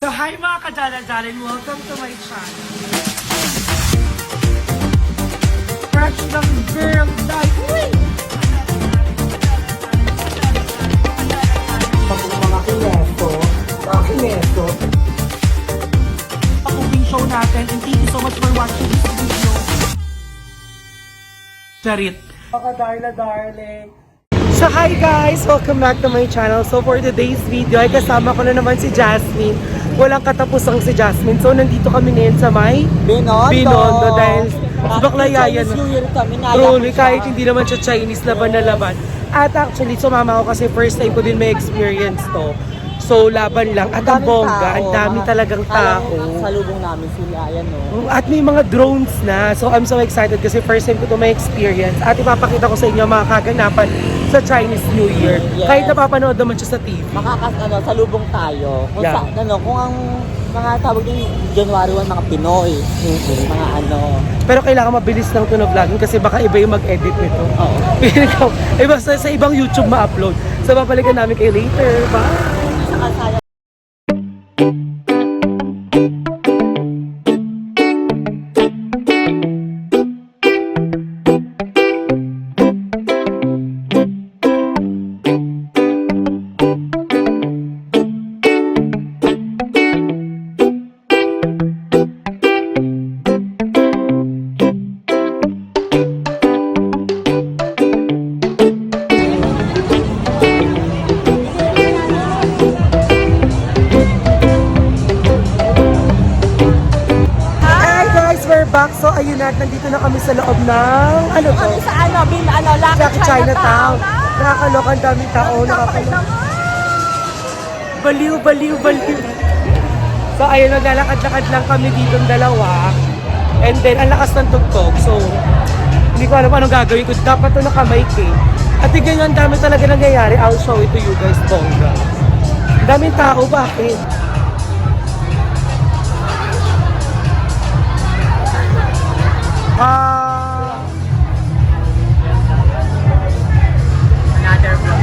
So hi mga kadala-dalan, welcome to my channel. Fresh ng girl life. Uy! Mga kineso. Cooking show natin and thank you so much for watching this video. Charit. Mga darling. So hi guys! Welcome back to my channel. So for today's video ay kasama ko na naman si Jasmine. Walang katapusang si Jasmine. So nandito kami ngayon sa may Binondo dahil sa Baklayayan. Truly kahit hindi naman siya Chinese laban na laban. At actually sumama ako kasi first time ko din may experience to. So laban lang at ang bongga, ang dami talagang tao. Salubong namin sila, ayan no. At may mga drones na. So I'm so excited kasi first time ko to may experience. At ipapakita ko sa inyo mga kaganapan sa Chinese New Year. Yes. Kahit napapanood naman siya sa TV. Salubong tayo. Kung Yeah. kung ang mga tawag din January 1, mga Pinoy. Mga Pero kailangan mabilis lang ito na vlogging kasi baka iba yung mag-edit nito. Oo. Iba sa ibang YouTube ma-upload. So babalikan namin kayo later. Bye! Saka back. So ayun na, nandito na kami sa loob ng ano to? sa Lucky Chinatown. Nakakaloka, ang daming tao. Baliw. So ayun, naglalakad-lakad lang kami dito ng dalawa. And then, ang lakas ng tugtog. So, hindi ko alam anong gagawin ko. Dapat ito nakamike eh. At tignan nyo, ang dami talaga nangyayari. I'll show it to you guys, bongga. Ang daming tao, bakit? another vlog.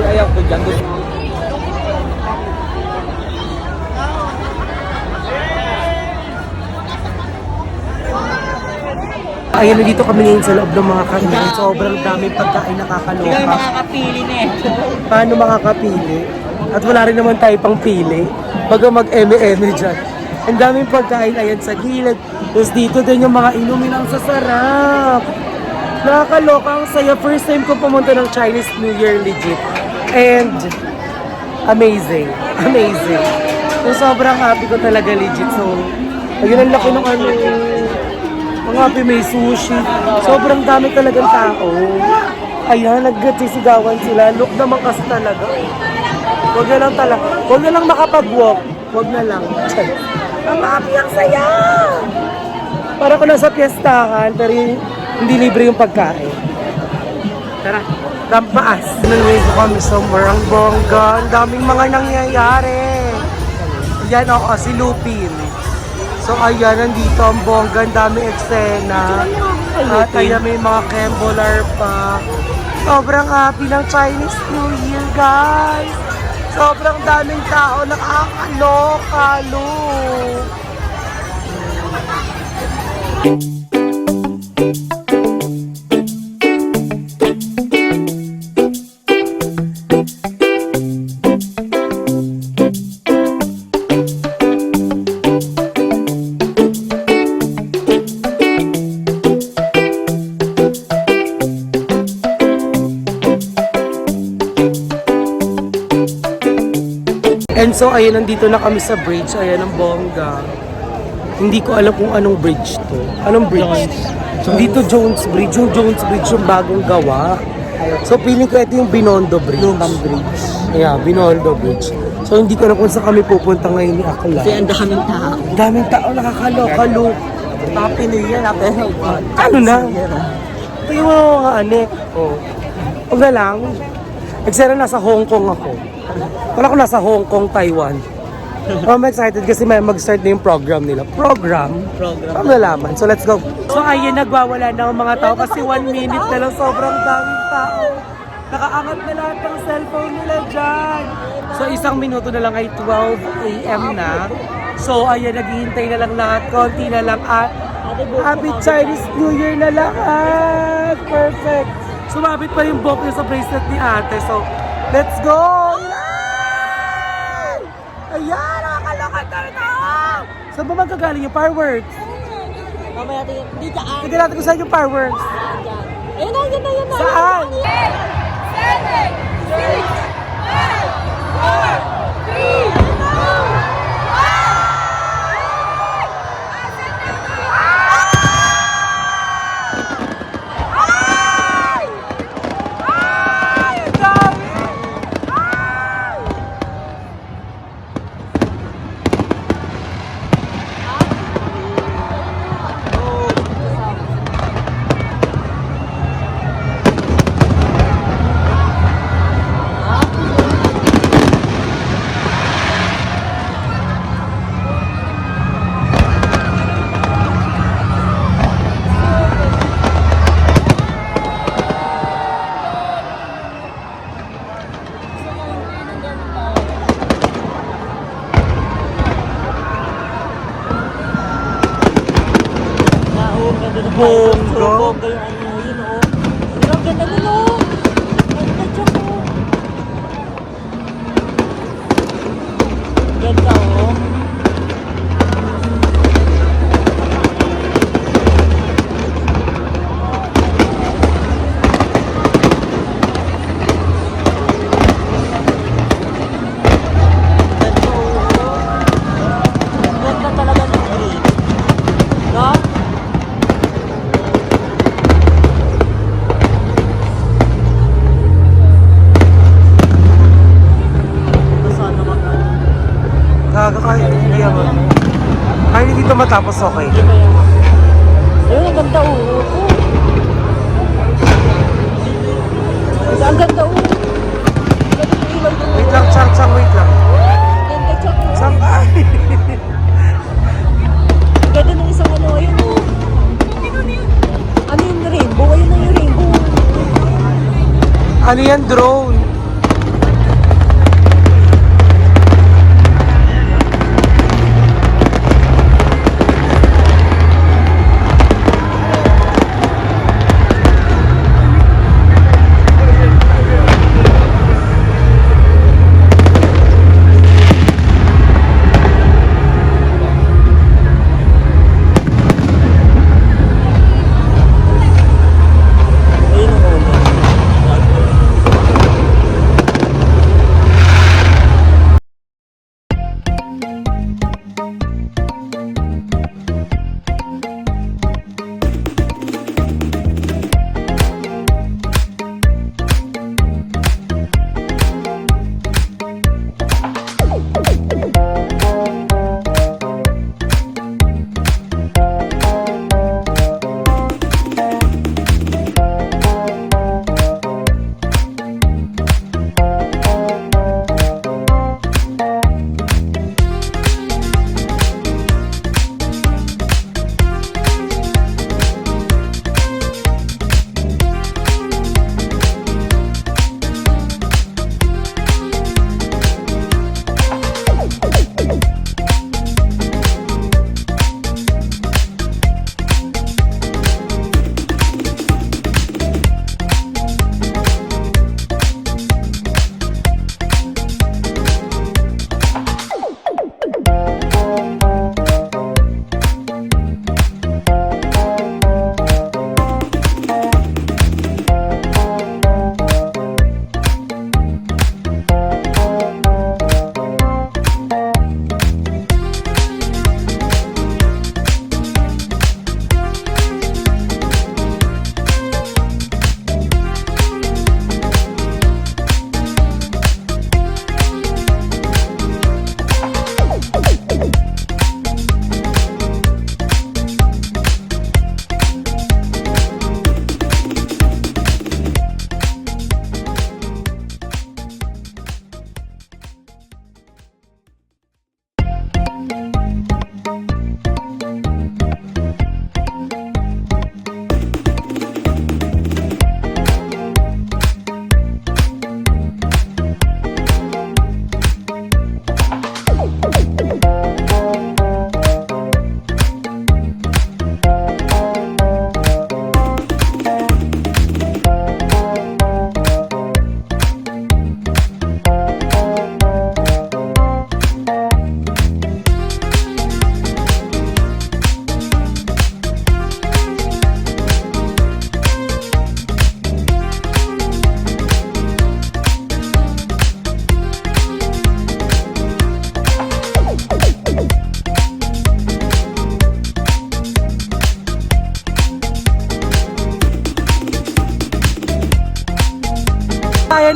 Ayaw ko dyan. Ayan, dito kami ngayon sa loob ng mga kanina. Sobrang daming pagkain nakakaloka. Hindi makakapili na eh. Paano makakapili? At wala rin naman tayo pang pili. Baga mag-eme-eme dyan. Ang daming pagkain ayan sa gilid. Tapos dito din yung mga inumin ang sasarap. Nakakaloka, ang saya. First time ko pumunta ng Chinese New Year legit. And amazing. So sobrang happy ko talaga legit. So ayun ang laki ng mga happy may sushi. Sobrang dami talagang tao. Ayan, nagsigawan sila. Look naman kasi talaga. Huwag na lang makapag-walk. Huwag na lang. Ang happy, ang saya! Para ko nasa piyestahan, pero hindi libre yung pagkain. Tara, tampaas. Nanway ko kami somewhere. Ang bongga. Ang daming mga nangyayari. Yan ako, si Lupin. So ayan, nandito ang bongga, ang daming eksena. At ayan, may mga kembolar pa. Sobrang happy ng Chinese New Year, guys. Sobrang daming tao, nakakaloka, look. And so, ayun, nandito na kami sa bridge. Ayan ang bongga. Hindi ko alam kung anong bridge to. Anong bridge? Dito Jones Bridge. Yung Jones Bridge yung bagong gawa. So, feeling ko ito yung Binondo Bridge. Lumang bridge. Yeah, Binondo Bridge. So, hindi ko alam kung saan kami pupunta ngayon ni Akla. Kasi ang daming tao. Daming tao, nakakaloka, look. Happy New Year, happy New Year. Ano na? Ito yung mga anek. Oh. Huwag na lang. Eksena nasa Hong Kong ako. Wala ko nasa Hong Kong, Taiwan. I'm excited kasi may mag-start na yung program nila. Program? Ang nalaman. So let's go. So ayun, nagwawala na ang mga tao kasi 1 minute na lang sobrang daming tao. Nakaangat na lahat ng cellphone nila dyan. So 1 minuto na lang ay 12 a.m. na. So ayan, naghihintay na lang lahat. Konti na lang at Happy Chinese New Year na lahat. Perfect. Sumabit pa yung book niya sa bracelet ni ate. So let's go! Ayan, nakakaloka tayo na! Saan ba magkagaling yung fireworks? Mamaya tingin, hindi dyan. Tignan natin kung saan yung fireworks. Ayun na, yun na, yun na. Saan? Bongga yung ano, yun o. Ang ganda nun o. Ang ganda mo. Ganda o. Ganda talaga ng green. No? Kahit hindi ito matapos, okay. Ayun, ang ganda o. Ang ganda o. Wait lang, Chang, wait lang. Ganda Chang. Chang, ay! Ganda ng isang ano, ayun o. Ano yung rainbow? Ayun na yung rainbow. Ano yan, drone?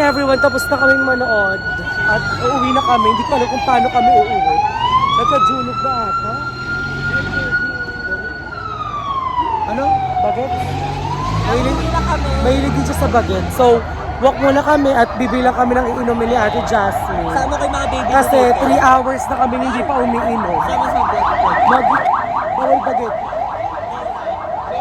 everyone, tapos na kaming manood. At uuwi na kami. Hindi ko alam kung paano kami uuwi. Nagka-junog na ata. Ano? Baget? Uwi na kami. Mahilig din siya sa baget. So, walk muna kami at bibilang kami ng iinumin ni Ate Jasmine. Sama ko yung mga baby Kasi ko. 3 hours na kami hindi pa umiinom. Sama sa bed ko. Bawal baget.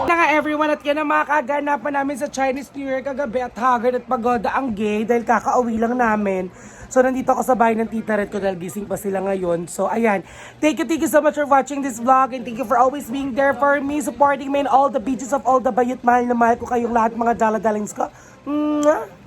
Na nga everyone at yan ang mga kaganapan namin sa Chinese New Year kagabi at haggard at pagoda ang gay dahil kakauwi lang namin. So nandito ako sa bahay ng tita Red ko dahil gising pa sila ngayon. So ayan, thank you so much for watching this vlog and thank you for always being there for me, supporting me in all the beaches of all the bayut. Mahal na mahal ko kayong lahat mga daladalings ko. Mwah!